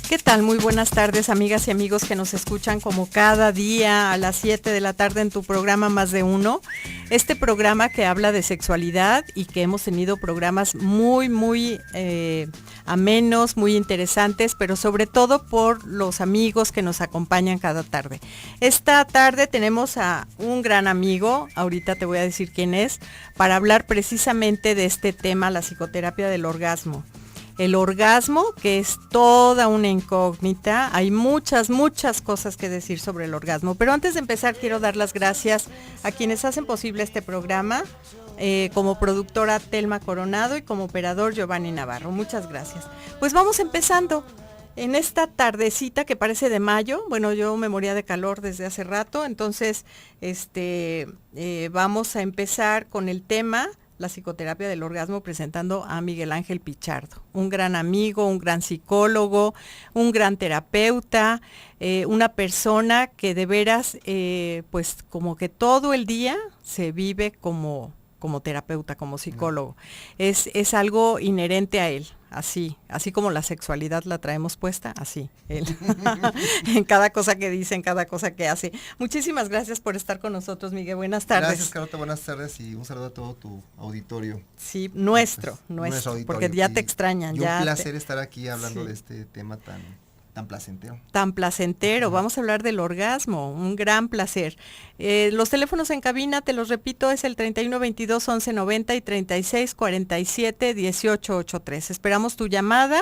¿Qué tal? Muy buenas tardes, amigas y amigos que nos escuchan como cada día a las 7 de la tarde en tu programa Más de Uno. Este programa que habla de sexualidad y que hemos tenido programas muy amenos, muy interesantes, pero sobre todo por los amigos que nos acompañan cada tarde. Esta tarde tenemos a un gran amigo, ahorita te voy a decir quién es, para hablar precisamente de este tema, la psicoterapia del orgasmo. El orgasmo, que es toda una incógnita, hay muchas cosas que decir sobre el orgasmo, pero antes de empezar quiero dar las gracias a quienes hacen posible este programa, como productora Telma Coronado y como operador Giovanni Navarro. Muchas gracias. Pues vamos empezando. En esta tardecita que parece de mayo, bueno, yo me moría de calor desde hace rato, entonces vamos a empezar con el tema la psicoterapia del orgasmo, presentando a Miguel Ángel Pichardo, un gran amigo, un gran psicólogo, un gran terapeuta, una persona que de veras, pues como que todo el día se vive como terapeuta, como psicólogo. Es algo inherente a él, así como la sexualidad la traemos puesta, así, él. En cada cosa que dice, en cada cosa que hace. Muchísimas gracias por estar con nosotros, Miguel. Buenas tardes. Gracias, Carlota, buenas tardes y un saludo a todo tu auditorio. Sí, nuestro auditorio, porque ya te extrañan. Y un placer estar aquí hablando de este tema tan placentero. Tan placentero. Vamos a hablar del orgasmo, un gran placer. Los teléfonos en cabina, te los repito, es el 3122-1190 y 3647-1883. Esperamos tu llamada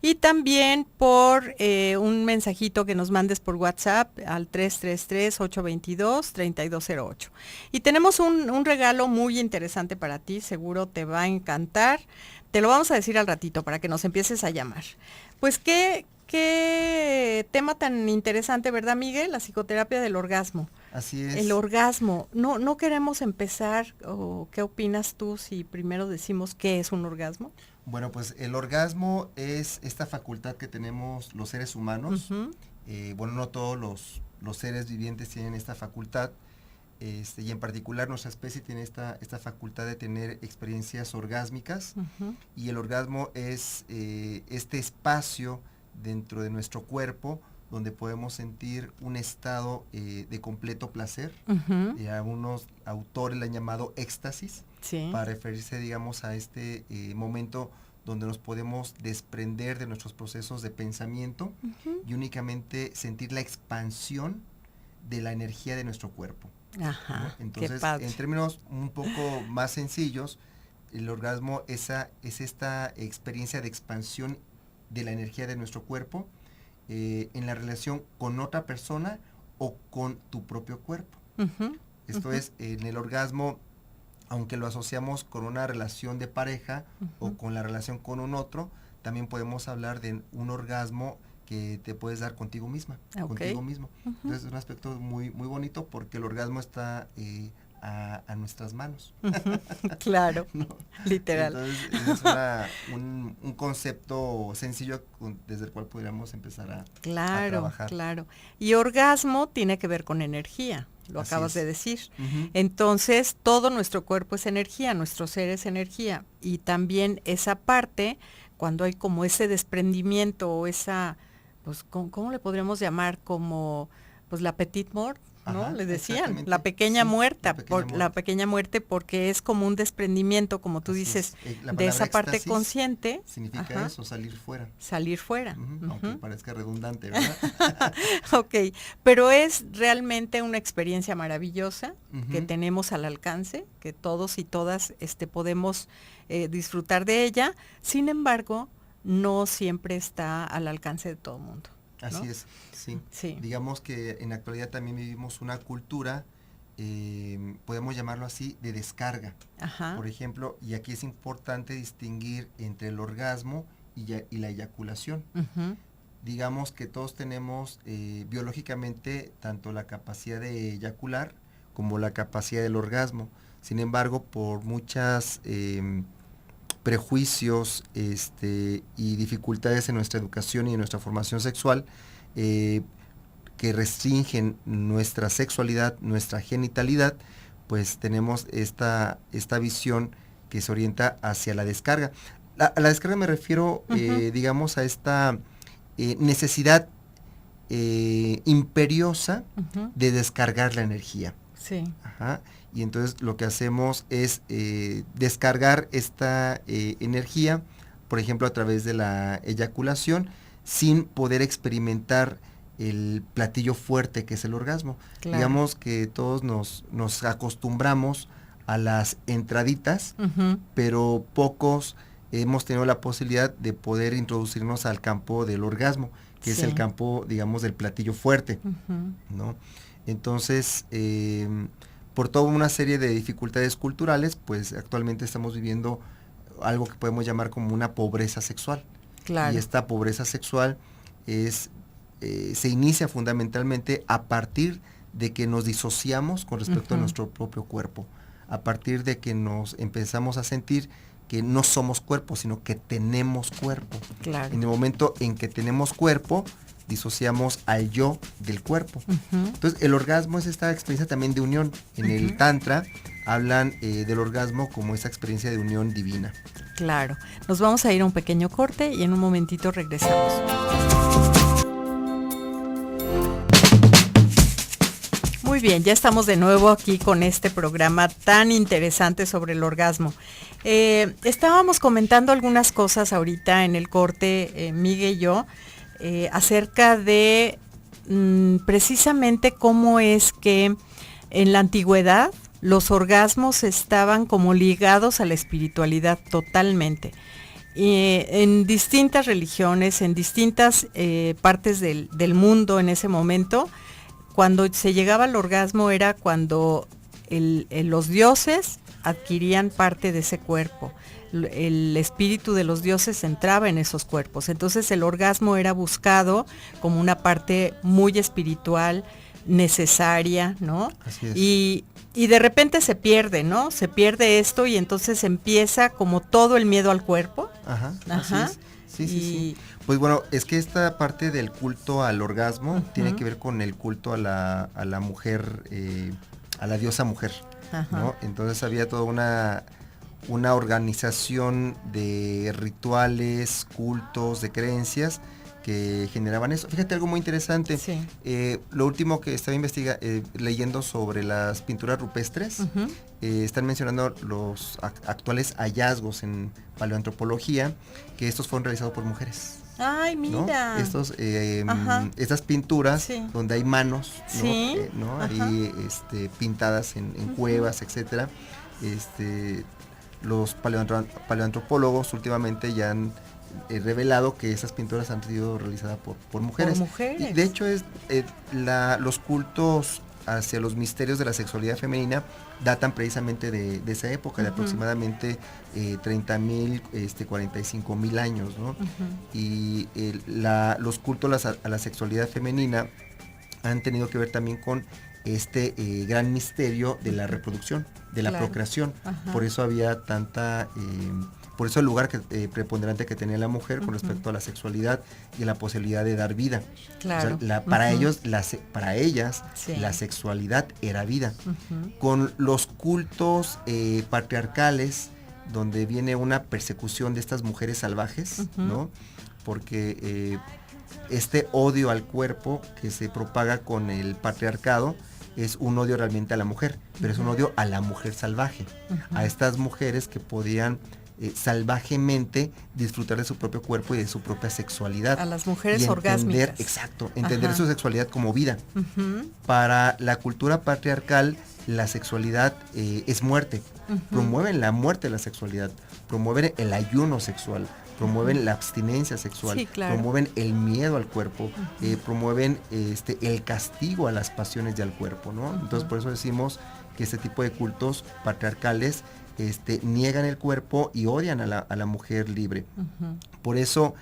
y también por un mensajito que nos mandes por WhatsApp al 333-822-3208. Y tenemos un regalo muy interesante para ti, seguro te va a encantar. Te lo vamos a decir al ratito para que nos empieces a llamar. Pues qué tema tan interesante, ¿verdad, Miguel? La psicoterapia del orgasmo. Así es. El orgasmo. No queremos empezar, o ¿qué opinas tú si primero decimos qué es un orgasmo? Bueno, pues el orgasmo es esta facultad que tenemos los seres humanos. Uh-huh. Bueno, no todos los seres vivientes tienen esta facultad. Y en particular nuestra especie tiene esta facultad de tener experiencias orgásmicas. Uh-huh. Y el orgasmo es este espacio dentro de nuestro cuerpo donde podemos sentir un estado de completo placer. Uh-huh. Algunos autores le han llamado éxtasis, sí, para referirse, digamos, a este momento donde nos podemos desprender de nuestros procesos de pensamiento. Uh-huh. Y únicamente sentir la expansión de la energía de nuestro cuerpo. Ajá, ¿no? Entonces, qué padre. En términos un poco más sencillos, el orgasmo es esta experiencia de expansión de la energía de nuestro cuerpo en la relación con otra persona o con tu propio cuerpo. Uh-huh. Esto uh-huh. es, en el orgasmo, aunque lo asociamos con una relación de pareja uh-huh. o con la relación con un otro, también podemos hablar de un orgasmo que te puedes dar contigo misma, contigo mismo. Uh-huh. Entonces es un aspecto muy bonito porque el orgasmo está a nuestras manos. Uh-huh. Claro, ¿no? Literal. Entonces es un concepto sencillo desde el cual podríamos empezar a trabajar. Claro. Y orgasmo tiene que ver con energía, lo Así acabas es. de decir. Uh-huh. Entonces todo nuestro cuerpo es energía, nuestro ser es energía. Y también esa parte, cuando hay como ese desprendimiento o esa, pues, ¿cómo le podríamos llamar? Como, pues, la petite mort, ¿no? Ajá, le decían, la pequeña muerte, la pequeña muerte, porque es como un desprendimiento, como tú Así dices, de esa parte consciente. Significa ajá, eso, salir fuera. Salir fuera. Uh-huh, uh-huh. Aunque parezca redundante, ¿verdad? Ok, pero es realmente una experiencia maravillosa uh-huh. que tenemos al alcance, que todos y todas podemos disfrutar de ella. Sin embargo, no siempre está al alcance de todo el mundo, ¿no? Así es, sí. Digamos que en la actualidad también vivimos una cultura, podemos llamarlo así, de descarga. Ajá. Por ejemplo, y aquí es importante distinguir entre el orgasmo y la eyaculación. Uh-huh. Digamos que todos tenemos biológicamente tanto la capacidad de eyacular como la capacidad del orgasmo. Sin embargo, por muchas prejuicios y dificultades en nuestra educación y en nuestra formación sexual que restringen nuestra sexualidad, nuestra genitalidad, pues tenemos esta visión que se orienta hacia la descarga. A la descarga me refiero, digamos, a esta necesidad imperiosa de descargar la energía. Sí. Ajá. Y entonces lo que hacemos es descargar esta energía, por ejemplo, a través de la eyaculación, sin poder experimentar el platillo fuerte que es el orgasmo. Claro. Digamos que todos nos acostumbramos a las entraditas, pero pocos hemos tenido la posibilidad de poder introducirnos al campo del orgasmo, que es el campo, digamos, del platillo fuerte, ¿no? Entonces, por toda una serie de dificultades culturales, pues actualmente estamos viviendo algo que podemos llamar como una pobreza sexual. Claro. Y esta pobreza sexual se inicia fundamentalmente a partir de que nos disociamos con respecto a nuestro propio cuerpo, a partir de que nos empezamos a sentir que no somos cuerpo, sino que tenemos cuerpo. Claro. En el momento en que tenemos cuerpo, disociamos al yo del cuerpo. Entonces, el orgasmo es esta experiencia también de unión. En el Tantra hablan del orgasmo como esa experiencia de unión divina. Claro. Nos vamos a ir a un pequeño corte y en un momentito regresamos. Muy bien, ya estamos de nuevo aquí con este programa tan interesante sobre el orgasmo. Estábamos comentando algunas cosas ahorita en el corte, Miguel y yo, acerca de precisamente cómo es que en la antigüedad los orgasmos estaban como ligados a la espiritualidad totalmente. En distintas religiones, en distintas partes del mundo en ese momento, cuando se llegaba al orgasmo era cuando los dioses adquirían parte de ese cuerpo. El espíritu de los dioses entraba en esos cuerpos. Entonces el orgasmo era buscado como una parte muy espiritual, necesaria, ¿no? Así es. Y de repente se pierde, ¿no? Se pierde esto y entonces empieza como todo el miedo al cuerpo. Ajá. Ajá. Así es. Sí. Pues bueno, es que esta parte del culto al orgasmo tiene que ver con el culto a la mujer, a la diosa mujer, ¿no? Entonces había toda una organización de rituales, cultos, de creencias que generaban eso. Fíjate algo muy interesante. Sí. Lo último que estaba leyendo sobre las pinturas rupestres, están mencionando los actuales hallazgos en paleoantropología, que estos fueron realizados por mujeres. Ay, mira. ¿No? Estas pinturas donde hay manos, ¿no? Sí. ¿No? Ahí pintadas en cuevas, etcétera. Los paleoantropólogos últimamente ya han revelado que esas pinturas han sido realizadas por mujeres. Por mujeres. Y de hecho los cultos hacia los misterios de la sexualidad femenina datan precisamente de esa época, de aproximadamente 30,000, 45,000 años, ¿no? Y los cultos a la sexualidad femenina han tenido que ver también con este gran misterio de la reproducción, de la procreación. Por eso había por eso el lugar preponderante que tenía la mujer con respecto a la sexualidad y la posibilidad de dar vida. Claro. O sea, para ellas, la sexualidad era vida. Con los cultos patriarcales, donde viene una persecución de estas mujeres salvajes, ¿no? Porque este odio al cuerpo que se propaga con el patriarcado es un odio realmente a la mujer, pero es un odio a la mujer salvaje, a estas mujeres que podían salvajemente disfrutar de su propio cuerpo y de su propia sexualidad. A las mujeres orgásmicas. Exacto, entender su sexualidad como vida. Para la cultura patriarcal, la sexualidad es muerte. Promueven la muerte de la sexualidad, promueven el ayuno sexual, promueven la abstinencia sexual, promueven el miedo al cuerpo, promueven el castigo a las pasiones y al cuerpo, ¿no? Entonces por eso decimos que este tipo de cultos patriarcales niegan el cuerpo y odian a la mujer libre. Por eso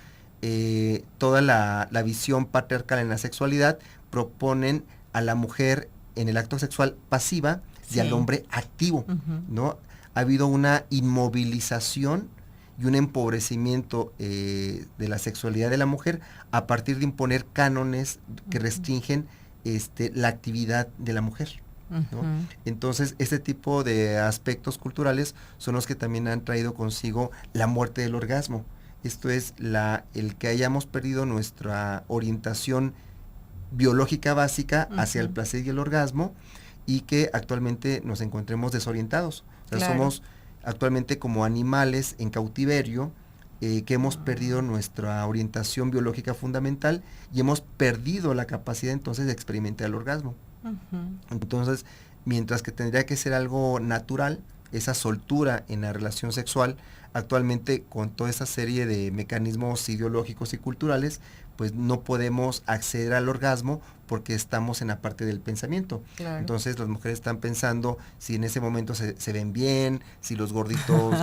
toda la visión patriarcal en la sexualidad proponen a la mujer en el acto sexual pasiva y al hombre activo, ¿no? Ha habido una inmovilización y un empobrecimiento de la sexualidad de la mujer a partir de imponer cánones que restringen la actividad de la mujer. ¿no? Ujú. Entonces, este tipo de aspectos culturales son los que también han traído consigo la muerte del orgasmo. Esto es el que hayamos perdido nuestra orientación biológica básica hacia el Ujú. placer y el orgasmo, y que actualmente nos encontremos desorientados. O sea, Claro. somos actualmente como animales en cautiverio, que hemos perdido nuestra orientación biológica fundamental y hemos perdido la capacidad entonces de experimentar el orgasmo. Ujú. Entonces, mientras que tendría que ser algo natural, esa soltura en la relación sexual, actualmente con toda esa serie de mecanismos ideológicos y culturales, pues no podemos acceder al orgasmo porque estamos en la parte del pensamiento. Claro. Entonces las mujeres están pensando si en ese momento se ven bien, si los gorditos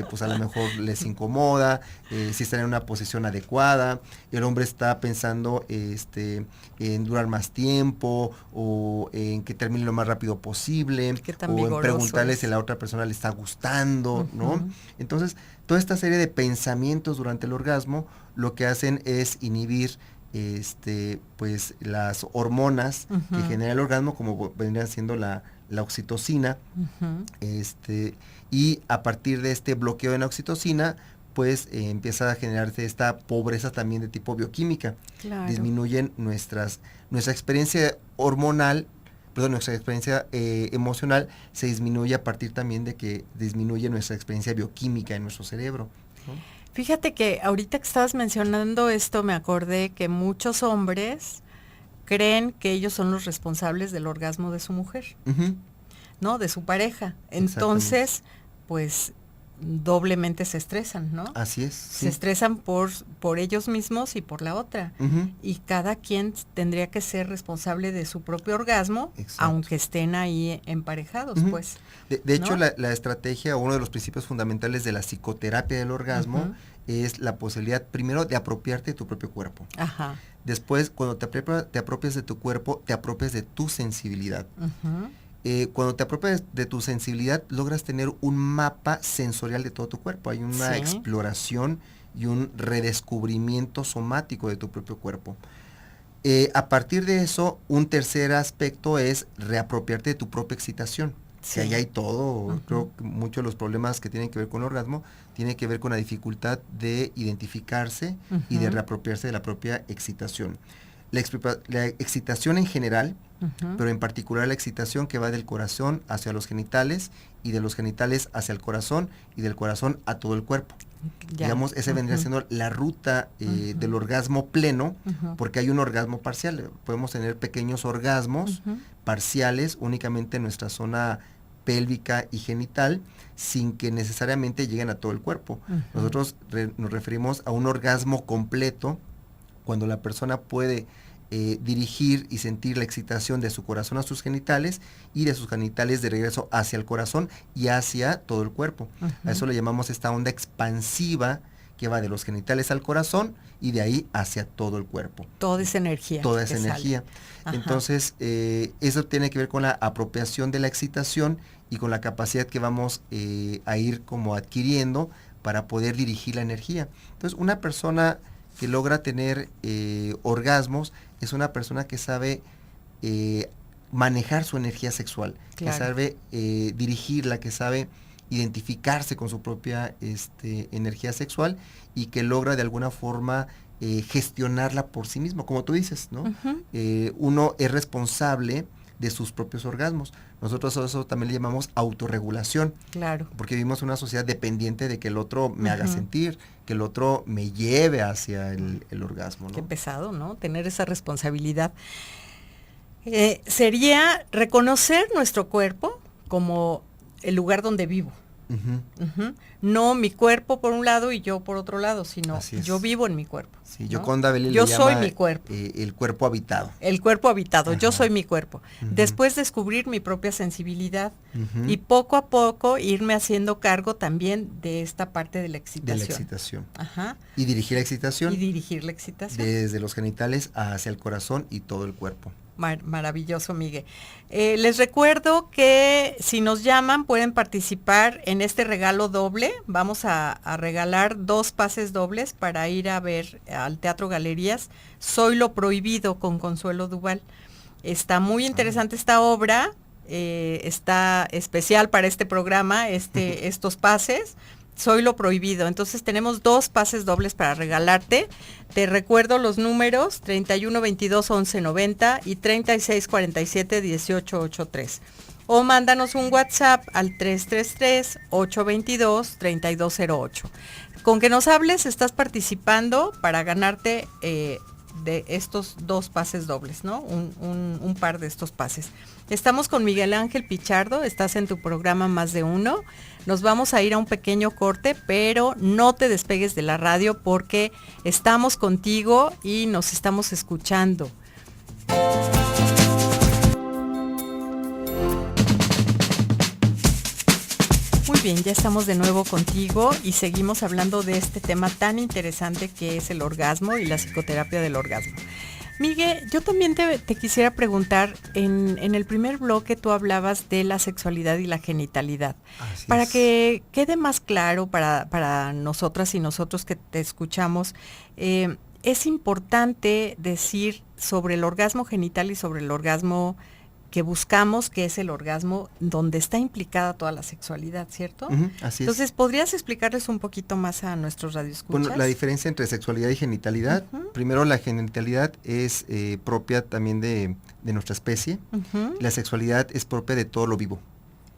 pues a lo mejor les incomoda, si están en una posición adecuada. El hombre está pensando en durar más tiempo, o en que termine lo más rápido posible, Qué tan o en vigoroso preguntarle es. si a la otra persona le está gustando, ¿no? Ujú. Entonces, toda esta serie de pensamientos durante el orgasmo lo que hacen es inhibir pues las hormonas que Ujú. genera el orgasmo, como vendría siendo la oxitocina, Ujú. y a partir de este bloqueo de la oxitocina, pues empieza a generarse esta pobreza también de tipo bioquímica. Claro. Disminuyen nuestra experiencia hormonal, perdón, nuestra experiencia emocional se disminuye a partir también de que disminuye nuestra experiencia bioquímica en nuestro cerebro, ¿no? Fíjate que ahorita que estabas mencionando esto, me acordé que muchos hombres creen que ellos son los responsables del orgasmo de su mujer, Ujú, ¿no? De su pareja. exactamente. Entonces, pues doblemente se estresan, ¿no? Así es, Se sí. estresan por ellos mismos y por la otra. Ujú, Y cada quien tendría que ser responsable de su propio orgasmo, exacto. aunque estén ahí emparejados, Ujú. pues. De hecho, ¿no? la estrategia, uno de los principios fundamentales de la psicoterapia del orgasmo, Ujú. es la posibilidad, primero, de apropiarte de tu propio cuerpo. Ajá. Después, cuando te apropias de tu cuerpo, te apropias de tu sensibilidad. Ujú. Cuando te apropias de tu sensibilidad, logras tener un mapa sensorial de todo tu cuerpo. Hay una Sí. exploración y un redescubrimiento somático de tu propio cuerpo. A partir de eso, un tercer aspecto es reapropiarte de tu propia excitación. Sí. Que ahí hay todo. Ujú. Creo que muchos de los problemas que tienen que ver con el orgasmo tienen que ver con la dificultad de identificarse y de Ujú. reapropiarse de la propia excitación. La excitación en general, Ujú. pero en particular la excitación que va del corazón hacia los genitales, y de los genitales hacia el corazón, y del corazón a todo el cuerpo. Ya. Digamos, esa vendría Ujú. siendo la ruta Ujú. del orgasmo pleno, Ujú. porque hay un orgasmo parcial. Podemos tener pequeños orgasmos Ujú. parciales únicamente en nuestra zona pélvica y genital, sin que necesariamente lleguen a todo el cuerpo. Ujú. Nosotros nos referimos a un orgasmo completo cuando la persona puede dirigir y sentir la excitación de su corazón a sus genitales, y de sus genitales de regreso hacia el corazón y hacia todo el cuerpo. Ujú. A eso le llamamos esta onda expansiva, que va de los genitales al corazón y de ahí hacia todo el cuerpo. Toda esa energía. Toda que esa energía. sale. Entonces, eso tiene que ver con la apropiación de la excitación y con la capacidad que vamos a ir como adquiriendo para poder dirigir la energía. Entonces, una persona que logra tener orgasmos es una persona que sabe manejar su energía sexual, Claro. que sabe dirigirla, que sabe identificarse con su propia energía sexual, y que logra de alguna forma gestionarla por sí mismo, como tú dices, ¿no? Ujú. Uno es responsable de sus propios orgasmos. Nosotros eso también le llamamos autorregulación, Claro. porque vivimos en una sociedad dependiente de que el otro me haga Ujú. sentir, que el otro me lleve hacia el orgasmo, ¿no? Qué pesado, ¿no? Tener esa responsabilidad. Sería reconocer nuestro cuerpo como el lugar donde vivo. Ujú. Ujú. No mi cuerpo por un lado y yo por otro lado, sino Así es. yo vivo en mi cuerpo. Sí, ¿no? Yoconda Belli Yo le soy llama mi cuerpo. el cuerpo habitado. El cuerpo habitado, yo Ajá. soy mi cuerpo. Ujú. Después descubrir mi propia sensibilidad Ujú. y poco a poco irme haciendo cargo también de esta parte de la De excitación. la excitación. Ajá. Y dirigir la excitación Y dirigir la excitación. desde los genitales hacia el corazón y todo el cuerpo. Maravilloso, Miguel. Les recuerdo que si nos llaman pueden participar en este regalo doble. Vamos a regalar 2 pases dobles para ir a ver al Teatro Galerías Soy lo prohibido con Consuelo Duval. Está muy interesante esta obra. está especial para este programa, estos pases. Soy lo prohibido. Entonces tenemos 2 pases dobles para regalarte. Te recuerdo los números 31 22 11 90 y 36 47 18 83. O mándanos un WhatsApp al 333 822 3208. Con que nos hables estás participando para ganarte de estos 2 pases dobles, ¿no? Un par de estos pases. Estamos con Miguel Ángel Pichardo, estás en tu programa Más de Uno. Nos vamos a ir a un pequeño corte, pero no te despegues de la radio porque estamos contigo y nos estamos escuchando. Muy bien, ya estamos de nuevo contigo y seguimos hablando de este tema tan interesante que es el orgasmo y la psicoterapia del orgasmo. Miguel, yo también te quisiera preguntar, en el primer bloque tú hablabas de la sexualidad y la genitalidad. Así para es. que quede más claro para nosotras y nosotros que te escuchamos, es importante decir sobre el orgasmo genital y sobre el orgasmo que buscamos, que es el orgasmo donde está implicada toda la sexualidad, ¿cierto? Así es. Entonces, ¿podrías explicarles un poquito más a nuestros radioescuchas? Bueno, la diferencia entre sexualidad y genitalidad, primero la genitalidad es propia también de nuestra especie, la sexualidad es propia de todo lo vivo.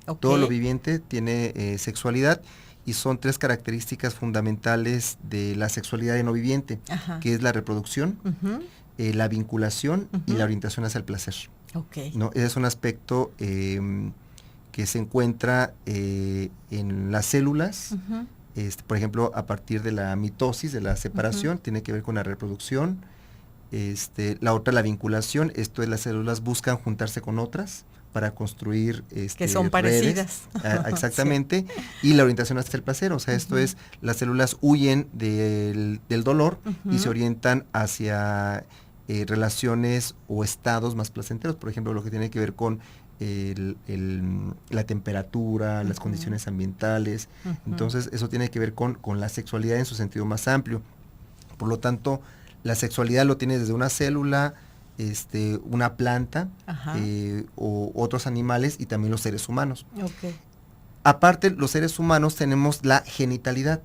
Okay. Todo lo viviente tiene sexualidad y son 3 características fundamentales de la sexualidad de no viviente, que es la reproducción, la vinculación y la orientación hacia el placer. Okay. ¿No? Ese es un aspecto que se encuentra en las células, por ejemplo, a partir de la mitosis, de la separación, tiene que ver con la reproducción. La otra, la vinculación, esto es, las células buscan juntarse con otras para construir que son parecidas. Exactamente. Sí. Y la orientación hacia el placer, o sea, esto es, las células huyen del dolor y se orientan hacia relaciones o estados más placenteros, por ejemplo, lo que tiene que ver con la temperatura, las condiciones ambientales. Entonces, eso tiene que ver con la sexualidad en su sentido más amplio. Por lo tanto, la sexualidad lo tiene desde una célula, una planta, o otros animales, y también los seres humanos. Okay. Aparte, los seres humanos tenemos la genitalidad.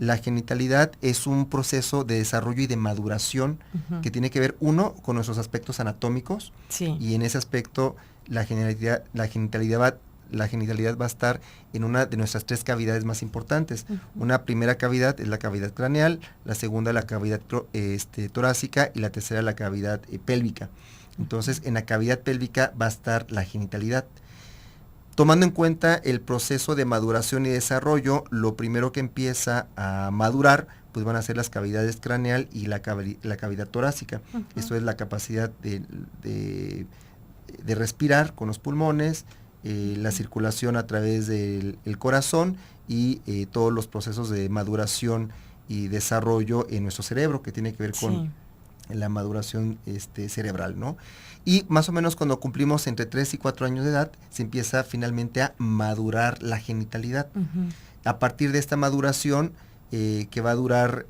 La genitalidad es un proceso de desarrollo y de maduración que tiene que ver, uno, con nuestros aspectos anatómicos, y en ese aspecto la genitalidad va a estar en una de nuestras 3 cavidades más importantes. Una primera cavidad es la cavidad craneal, la segunda la cavidad torácica y la tercera la cavidad pélvica. Entonces, en la cavidad pélvica va a estar la genitalidad. Tomando en cuenta el proceso de maduración y desarrollo, lo primero que empieza a madurar pues van a ser las cavidades craneal y la cavidad torácica. Esto es la capacidad de respirar con los pulmones, la circulación a través del corazón y todos los procesos de maduración y desarrollo en nuestro cerebro, que tiene que ver con la maduración cerebral, ¿no? Y más o menos cuando cumplimos entre 3 y 4 años de edad, se empieza finalmente a madurar la genitalidad. A partir de esta maduración, que va a durar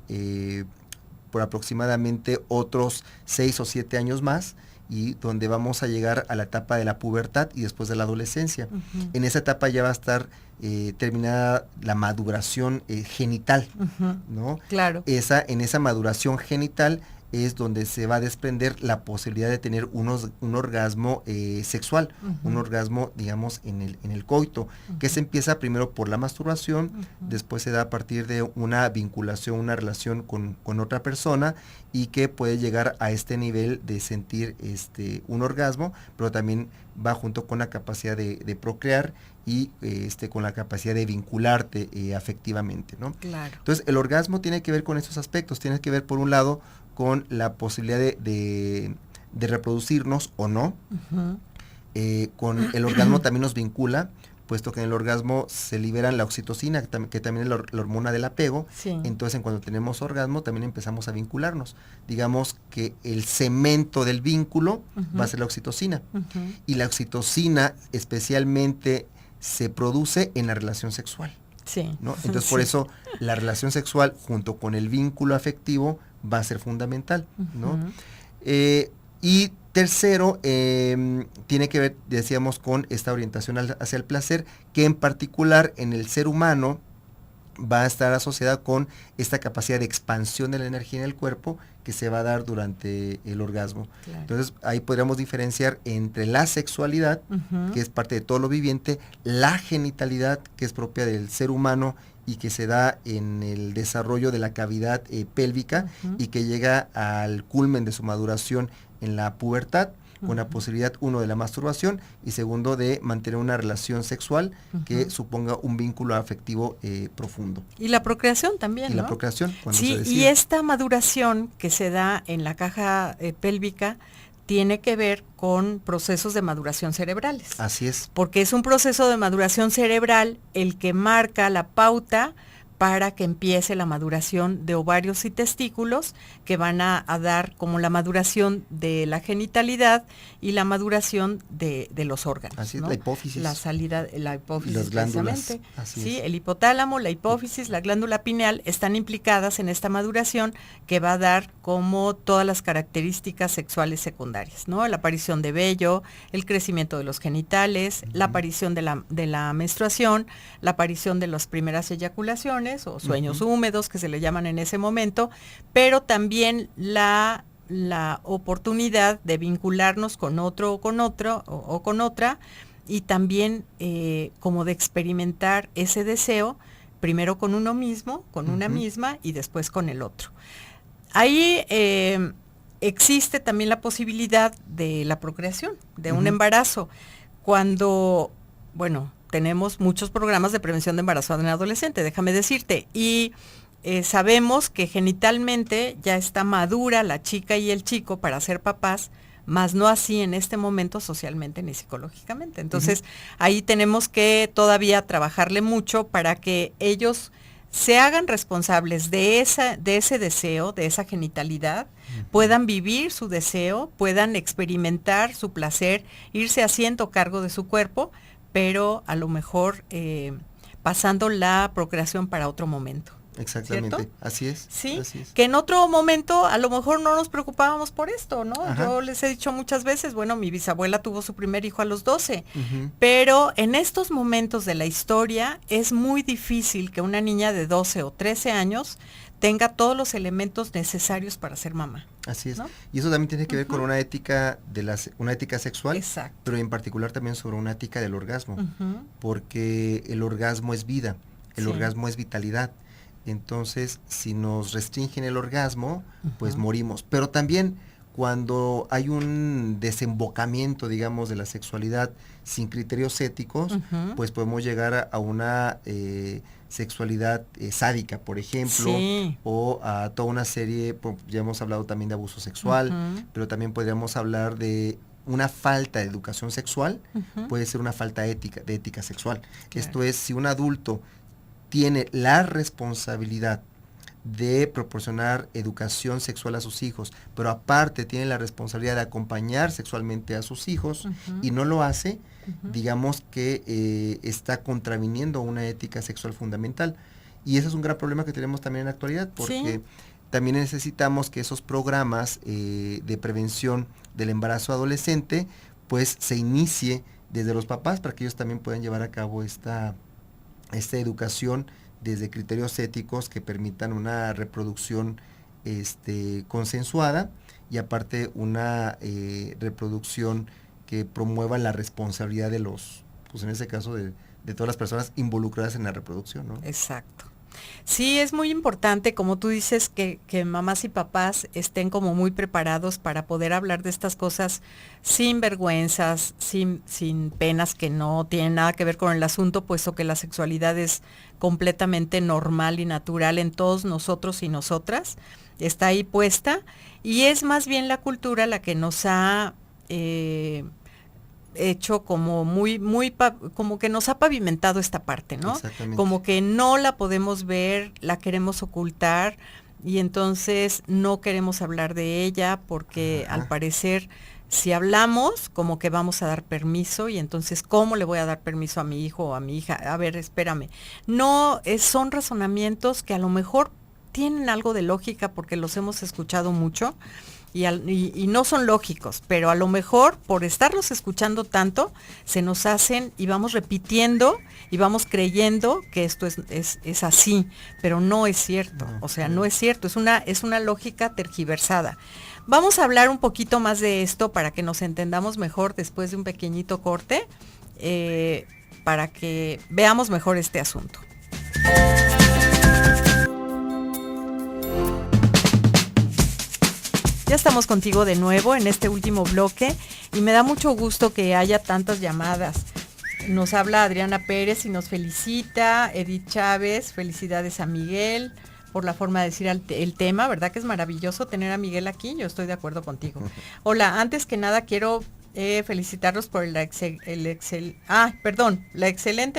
por aproximadamente otros 6 o 7 años más, y donde vamos a llegar a la etapa de la pubertad y después de la adolescencia. En esa etapa ya va a estar terminada la maduración genital, ¿no? Claro. En esa maduración genital es donde se va a desprender la posibilidad de tener un orgasmo sexual, un orgasmo, digamos, en el coito, que se empieza primero por la masturbación, después se da a partir de una vinculación, una relación con otra persona, y que puede llegar a este nivel de sentir un orgasmo, pero también va junto con la capacidad de procrear y con la capacidad de vincularte afectivamente, ¿no? Claro. Entonces, el orgasmo tiene que ver con estos aspectos, tiene que ver, por un lado, con la posibilidad de reproducirnos o no. Con el orgasmo también nos vincula, puesto que en el orgasmo se libera la oxitocina, que también es la hormona del apego. Entonces, en cuando tenemos orgasmo, también empezamos a vincularnos. Digamos que el cemento del vínculo va a ser la oxitocina. Y la oxitocina especialmente se produce en la relación sexual. ¿No? Entonces, por eso la relación sexual junto con el vínculo afectivo va a ser fundamental, ¿no? Y tercero, tiene que ver, decíamos, con esta orientación hacia el placer, que en particular en el ser humano va a estar asociada con esta capacidad de expansión de la energía en el cuerpo que se va a dar durante el orgasmo. Claro. Entonces ahí podríamos diferenciar entre la sexualidad, que es parte de todo lo viviente, la genitalidad, que es propia del ser humano y que se da en el desarrollo de la cavidad pélvica y que llega al culmen de su maduración en la pubertad, con la posibilidad, uno, de la masturbación y segundo, de mantener una relación sexual que suponga un vínculo afectivo profundo. Y la procreación también, ¿no? Y la procreación, cuando se decide. Y esta maduración que se da en la caja pélvica tiene que ver con procesos de maduración cerebrales. Así es. Porque es un proceso de maduración cerebral el que marca la pauta para que empiece la maduración de ovarios y testículos, que van a dar como la maduración de la genitalidad y la maduración de los órganos. Así es, ¿no? La hipófisis. La hipófisis. Las glándulas. Así sí, es. El hipotálamo, la hipófisis, la glándula pineal están implicadas en esta maduración que va a dar como todas las características sexuales secundarias, ¿no? La aparición de vello, el crecimiento de los genitales, la aparición de la menstruación, la aparición de las primeras eyaculaciones, o sueños húmedos que se le llaman en ese momento, pero también la oportunidad de vincularnos con otro o con otra, y también como de experimentar ese deseo, primero con uno mismo, con una misma, y después con el otro. Ahí existe también la posibilidad de la procreación, de un embarazo, cuando, bueno, tenemos muchos programas de prevención de embarazo en adolescente, déjame decirte, y sabemos que genitalmente ya está madura la chica y el chico para ser papás, más no así en este momento socialmente ni psicológicamente. Entonces, ahí tenemos que todavía trabajarle mucho para que ellos se hagan responsables de ese deseo, de esa genitalidad, puedan vivir su deseo, puedan experimentar su placer, irse haciendo cargo de su cuerpo, pero a lo mejor pasando la procreación para otro momento. Exactamente, ¿cierto? Así es. Sí, así es. Que en otro momento a lo mejor no nos preocupábamos por esto, ¿no? Ajá. Yo les he dicho muchas veces, bueno, mi bisabuela tuvo su primer hijo a los 12, pero en estos momentos de la historia es muy difícil que una niña de 12 o 13 años tenga todos los elementos necesarios para ser mamá. Así es. ¿No? Y eso también tiene que ver con una ética una ética sexual, Exacto. pero en particular también sobre una ética del orgasmo, porque el orgasmo es vida, el orgasmo es vitalidad. Entonces, si nos restringen el orgasmo, pues morimos. Pero también cuando hay un desembocamiento, digamos, de la sexualidad sin criterios éticos, pues podemos llegar a una sexualidad sádica, por ejemplo, o a toda una serie, ya hemos hablado también de abuso sexual, pero también podríamos hablar de una falta de educación sexual, puede ser una falta de ética sexual. Claro. Esto es, si un adulto tiene la responsabilidad de proporcionar educación sexual a sus hijos, pero aparte tiene la responsabilidad de acompañar sexualmente a sus hijos y no lo hace, digamos que está contraviniendo una ética sexual fundamental. Y ese es un gran problema que tenemos también en la actualidad, porque también necesitamos que esos programas de prevención del embarazo adolescente, pues se inicie desde los papás para que ellos también puedan llevar a cabo esta educación desde criterios éticos que permitan una reproducción consensuada y aparte una reproducción que promueva la responsabilidad de los, pues en este caso de todas las personas involucradas en la reproducción, ¿no? Exacto. Sí, es muy importante, como tú dices, que mamás y papás estén como muy preparados para poder hablar de estas cosas sin vergüenzas, sin penas que no tienen nada que ver con el asunto, puesto que la sexualidad es completamente normal y natural en todos nosotros y nosotras, está ahí puesta, y es más bien la cultura la que nos ha hecho como como que nos ha pavimentado esta parte, ¿no? Exactamente. Como que no la podemos ver, la queremos ocultar y entonces no queremos hablar de ella porque al parecer si hablamos como que vamos a dar permiso y entonces ¿cómo le voy a dar permiso a mi hijo o a mi hija? A ver, espérame. No, son razonamientos que a lo mejor tienen algo de lógica porque los hemos escuchado mucho, y no son lógicos, pero a lo mejor por estarlos escuchando tanto, se nos hacen y vamos repitiendo y vamos creyendo que esto es así, pero no es cierto, o sea, no es cierto, es una lógica tergiversada. Vamos a hablar un poquito más de esto para que nos entendamos mejor después de un pequeñito corte, para que veamos mejor este asunto. Ya estamos contigo de nuevo en este último bloque y me da mucho gusto que haya tantas llamadas. Nos habla Adriana Pérez y nos felicita, Edith Chávez, felicidades a Miguel por la forma de decir el tema, ¿verdad que es maravilloso tener a Miguel aquí? Yo estoy de acuerdo contigo. Hola, antes que nada quiero felicitarlos por la excelente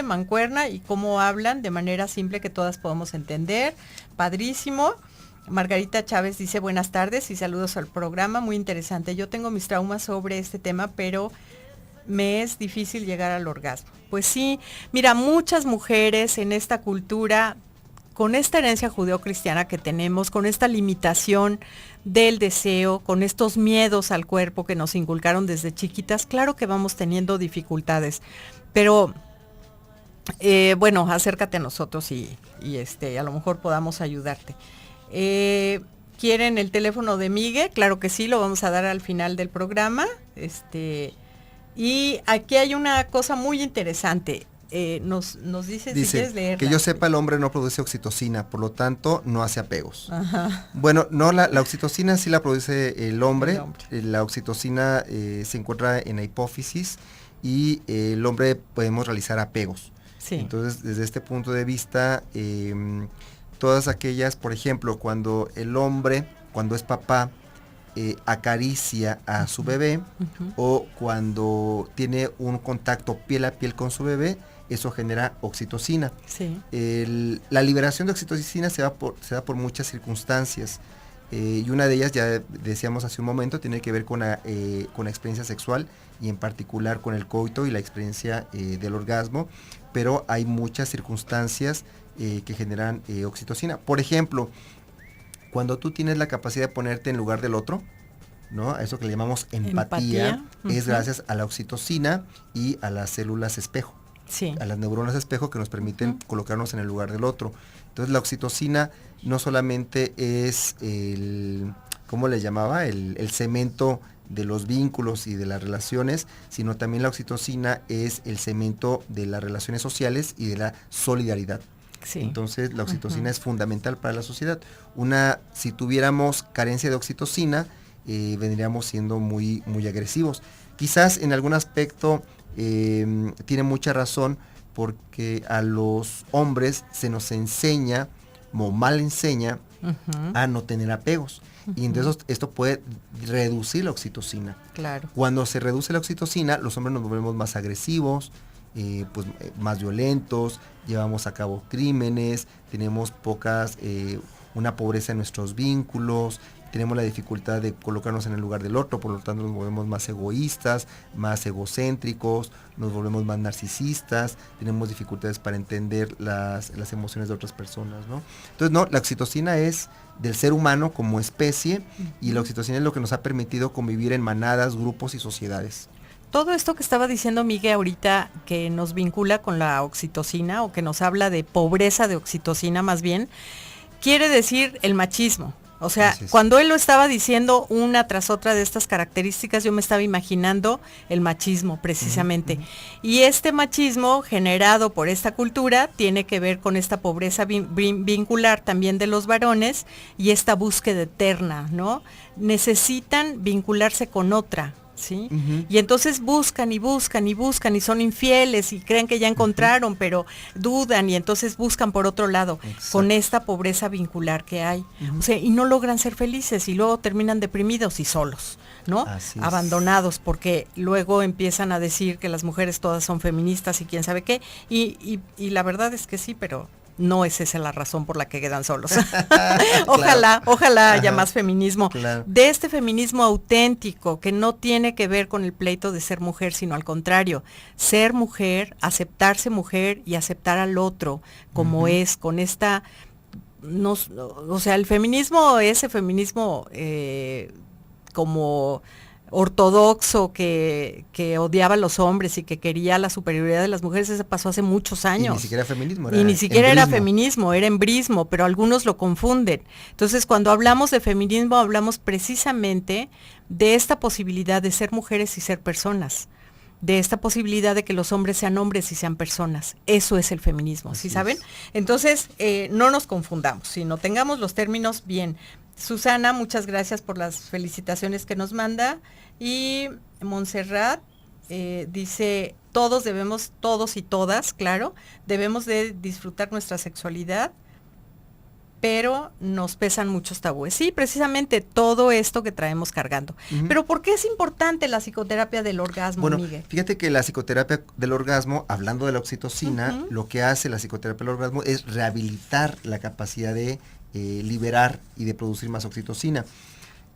mancuerna y cómo hablan de manera simple que todas podemos entender. Padrísimo. Margarita Chávez dice buenas tardes y saludos al programa, muy interesante. Yo tengo mis traumas sobre este tema, pero me es difícil llegar al orgasmo. Pues sí, mira, muchas mujeres en esta cultura, con esta herencia judeocristiana que tenemos, con esta limitación del deseo, con estos miedos al cuerpo que nos inculcaron desde chiquitas, claro que vamos teniendo dificultades, pero bueno, acércate a nosotros y a lo mejor podamos ayudarte. ¿Quieren el teléfono de Miguel? Claro que sí, lo vamos a dar al final del programa. Y aquí hay una cosa muy interesante. Nos dice si quieres leerla. Que yo sepa, el hombre no produce oxitocina, por lo tanto no hace apegos. Ajá. Bueno, no, la oxitocina sí la produce el hombre. La oxitocina se encuentra en la hipófisis y el hombre podemos realizar apegos. Sí. Entonces, desde este punto de vista, todas aquellas, por ejemplo, cuando el hombre, cuando es papá, acaricia a su bebé, o cuando tiene un contacto piel a piel con su bebé, eso genera oxitocina. Sí. La liberación de oxitocina se da por muchas circunstancias, y una de ellas, ya decíamos hace un momento, tiene que ver con la experiencia sexual y en particular con el coito y la experiencia del orgasmo, pero hay muchas circunstancias que generan oxitocina. Por ejemplo, cuando tú tienes la capacidad de ponerte en lugar del otro, ¿no? A eso que le llamamos empatía. Es gracias a la oxitocina y a las células espejo, sí, a las neuronas espejo que nos permiten colocarnos en el lugar del otro. Entonces la oxitocina no solamente es ¿cómo le llamaba? El cemento de los vínculos y de las relaciones, sino también la oxitocina es el cemento de las relaciones sociales y de la solidaridad. Sí. Entonces la oxitocina es fundamental para la sociedad. Si tuviéramos carencia de oxitocina, vendríamos siendo muy, muy agresivos. Quizás en algún aspecto tiene mucha razón, porque a los hombres se nos enseña, o mal enseña, a no tener apegos. Y entonces esto puede reducir la oxitocina. Claro. Cuando se reduce la oxitocina, los hombres nos volvemos más agresivos, más violentos, llevamos a cabo crímenes, tenemos una pobreza en nuestros vínculos, tenemos la dificultad de colocarnos en el lugar del otro, por lo tanto nos volvemos más egoístas, más egocéntricos, nos volvemos más narcisistas, tenemos dificultades para entender las emociones de otras personas, ¿no? Entonces, no, la oxitocina es del ser humano como especie, y la oxitocina es lo que nos ha permitido convivir en manadas, grupos y sociedades. Todo esto que estaba diciendo Miguel ahorita, que nos vincula con la oxitocina, o que nos habla de pobreza de oxitocina más bien, quiere decir el machismo. O sea, cuando él lo estaba diciendo una tras otra de estas características, yo me estaba imaginando el machismo precisamente. Y este machismo generado por esta cultura tiene que ver con esta pobreza vincular también de los varones y esta búsqueda eterna, ¿no? Necesitan vincularse con otra, ¿sí? Y entonces buscan y buscan y buscan y son infieles y creen que ya encontraron, pero dudan y entonces buscan por otro lado. Exacto. Con esta pobreza vincular que hay. O sea, y no logran ser felices y luego terminan deprimidos y solos, ¿no? Abandonados, porque luego empiezan a decir que las mujeres todas son feministas y quién sabe qué, y la verdad es que sí, pero no es esa la razón por la que quedan solos. Ojalá haya más feminismo. Claro. De este feminismo auténtico, que no tiene que ver con el pleito de ser mujer, sino al contrario, ser mujer, aceptarse mujer y aceptar al otro como es, con esta, o sea, el feminismo, ese feminismo como ortodoxo que odiaba a los hombres y que quería la superioridad de las mujeres, ese pasó hace muchos años. Y ni siquiera feminismo. Y ni siquiera era feminismo, era embrismo, pero algunos lo confunden. Entonces, cuando hablamos de feminismo, hablamos precisamente de esta posibilidad de ser mujeres y ser personas, de esta posibilidad de que los hombres sean hombres y sean personas. Eso es el feminismo, ¿sí saben? Entonces, no nos confundamos, sino tengamos los términos bien. Susana, muchas gracias por las felicitaciones que nos manda. Y Montserrat dice, todos y todas, claro, debemos de disfrutar nuestra sexualidad, pero nos pesan muchos tabúes. Sí, precisamente todo esto que traemos cargando. Pero ¿por qué es importante la psicoterapia del orgasmo, Miguel? Fíjate que la psicoterapia del orgasmo, hablando de la oxitocina, lo que hace la psicoterapia del orgasmo es rehabilitar la capacidad de liberar y de producir más oxitocina.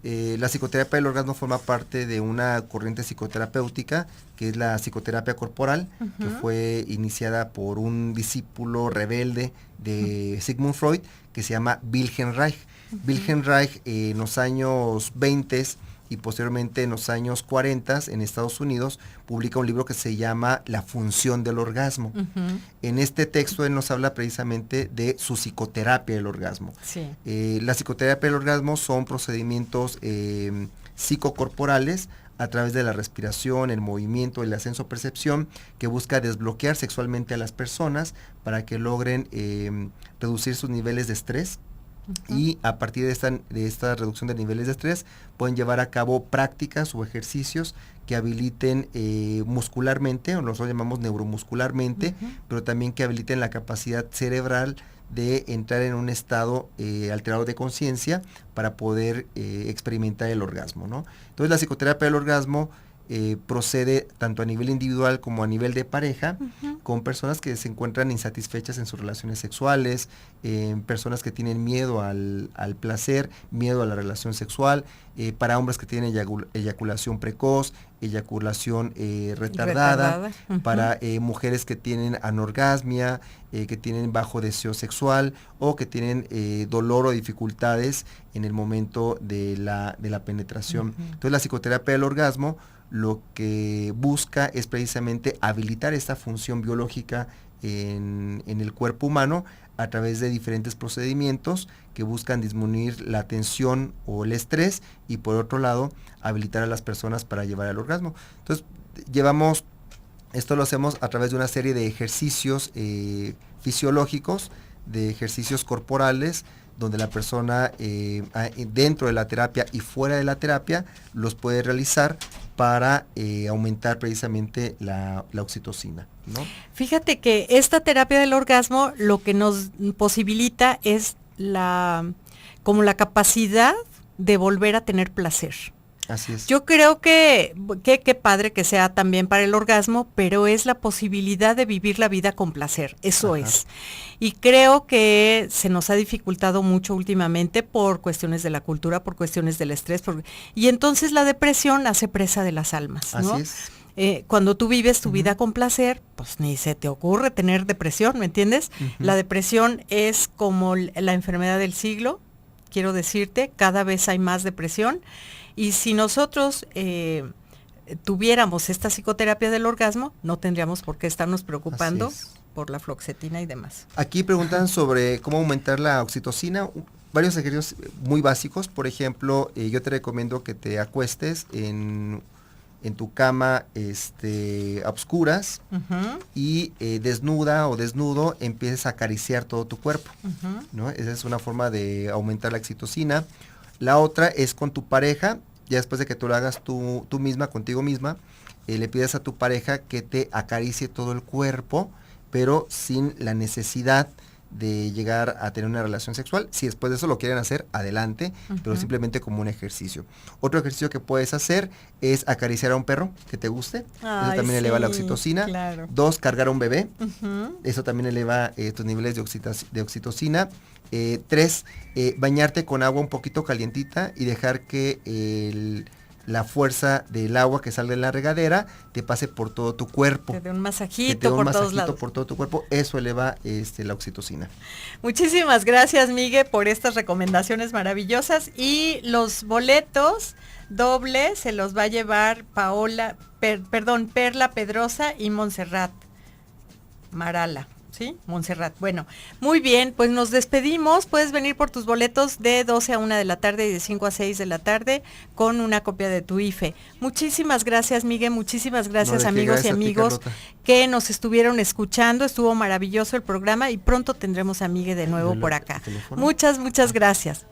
La psicoterapia del orgasmo forma parte de una corriente psicoterapéutica que es la psicoterapia corporal, que fue iniciada por un discípulo rebelde de Sigmund Freud que se llama Wilhelm Reich. Wilhelm Reich en los años 20 y posteriormente en los años 40 en Estados Unidos publica un libro que se llama La función del orgasmo. En este texto él nos habla precisamente de su psicoterapia del orgasmo. La psicoterapia del orgasmo son procedimientos psicocorporales a través de la respiración, el movimiento, el ascenso percepción, que busca desbloquear sexualmente a las personas para que logren reducir sus niveles de estrés. Y a partir de esta reducción de niveles de estrés pueden llevar a cabo prácticas o ejercicios que habiliten muscularmente, o nosotros llamamos neuromuscularmente, pero también que habiliten la capacidad cerebral de entrar en un estado alterado de conciencia para poder experimentar el orgasmo, ¿no? Entonces la psicoterapia del orgasmo procede tanto a nivel individual como a nivel de pareja, con personas que se encuentran insatisfechas en sus relaciones sexuales, personas que tienen miedo al placer, miedo a la relación sexual, para hombres que tienen eyaculación precoz, eyaculación retardada. Para mujeres que tienen anorgasmia, que tienen bajo deseo sexual o que tienen dolor o dificultades en el momento de la penetración. Entonces la psicoterapia del orgasmo lo que busca es precisamente habilitar esta función biológica en el cuerpo humano a través de diferentes procedimientos que buscan disminuir la tensión o el estrés y por otro lado habilitar a las personas para llevar al orgasmo. Entonces esto lo hacemos a través de una serie de ejercicios fisiológicos, de ejercicios corporales, donde la persona dentro de la terapia y fuera de la terapia los puede realizar para aumentar precisamente la oxitocina, ¿no? Fíjate que esta terapia del orgasmo lo que nos posibilita es como la capacidad de volver a tener placer. Así es. Yo creo que qué padre que sea también para el orgasmo, pero es la posibilidad de vivir la vida con placer, eso es. Y creo que se nos ha dificultado mucho últimamente por cuestiones de la cultura, por cuestiones del estrés, y entonces la depresión hace presa de las almas, ¿no? Así es. Cuando tú vives tu vida con placer, pues ni se te ocurre tener depresión, ¿me entiendes? La depresión es como la enfermedad del siglo, quiero decirte, cada vez hay más depresión. Y si nosotros tuviéramos esta psicoterapia del orgasmo, no tendríamos por qué estarnos preocupando por la fluoxetina y demás. Aquí preguntan sobre cómo aumentar la oxitocina. Varios ejercicios muy básicos. Por ejemplo, yo te recomiendo que te acuestes en tu cama a obscuras y desnuda o desnudo empieces a acariciar todo tu cuerpo, ¿no? Esa es una forma de aumentar la oxitocina. La otra es con tu pareja, ya después de que tú lo hagas tú misma, contigo misma, le pides a tu pareja que te acaricie todo el cuerpo, pero sin la necesidad de llegar a tener una relación sexual. Si después de eso lo quieren hacer, adelante, pero simplemente como un ejercicio. Otro ejercicio que puedes hacer es acariciar a un perro que te guste. Eso también eleva la oxitocina. Claro. 2, cargar a un bebé. Eso también eleva tus niveles de oxitocina. 3, bañarte con agua un poquito calientita y dejar que la fuerza del agua que sale de la regadera te pase por todo tu cuerpo. Te dé un masajito por todos lados. Por todo tu cuerpo, eso eleva la oxitocina. Muchísimas gracias, Miguel, por estas recomendaciones maravillosas, y los boletos dobles se los va a llevar Perla Pedrosa y Montserrat Marala. ¿Sí? Montserrat. Bueno, muy bien, pues nos despedimos. Puedes venir por tus boletos de 12 a 1 de la tarde y de 5 a 6 de la tarde con una copia de tu IFE. Muchísimas gracias, Miguel. Muchísimas gracias, amigos y amigos que nos estuvieron escuchando. Estuvo maravilloso el programa y pronto tendremos a Miguel de nuevo por acá. Muchas gracias.